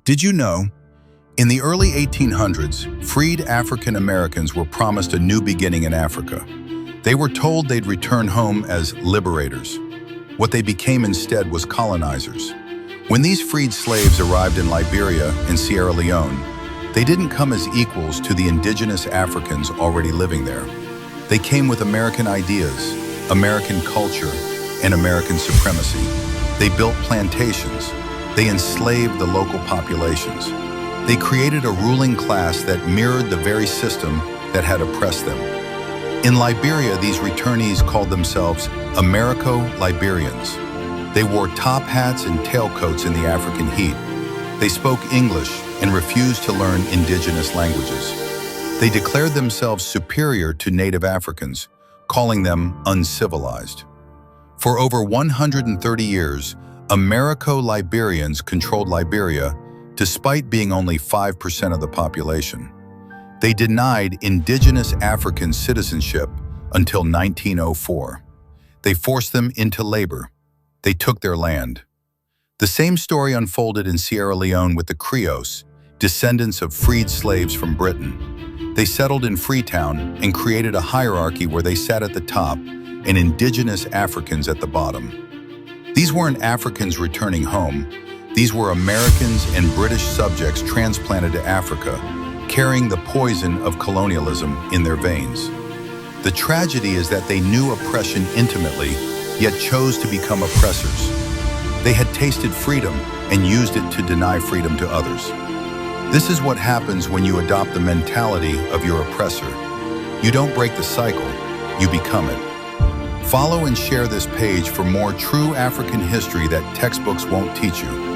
Did you know? In the early 1800s, freed African Americans were promised a new beginning in Africa. They were told they'd return home as liberators. What they became instead was colonizers. When these freed slaves arrived in Liberia and Sierra Leone, they didn't come as equals to the indigenous Africans already living there. They came with American ideas, American culture, and American supremacy. They built plantations. They enslaved the local populations. They created a ruling class that mirrored the very system that had oppressed them. In Liberia, these returnees called themselves Americo-Liberians. They wore top hats and tailcoats in the African heat. They spoke English and refused to learn indigenous languages. They declared themselves superior to native Africans, calling them uncivilized. For over 130 years, Americo-Liberians controlled Liberia, despite being only 5% of the population. They denied indigenous African citizenship until 1904. They forced them into labor. They took their land. The same story unfolded in Sierra Leone with the Krios, descendants of freed slaves from Britain. They settled in Freetown and created a hierarchy where they sat at the top and indigenous Africans at the bottom. These weren't Africans returning home. These were Americans and British subjects transplanted to Africa, carrying the poison of colonialism in their veins. The tragedy is that they knew oppression intimately, yet chose to become oppressors. They had tasted freedom and used it to deny freedom to others. This is what happens when you adopt the mentality of your oppressor. You don't break the cycle, you become it. Follow and share this page for more true African history that textbooks won't teach you.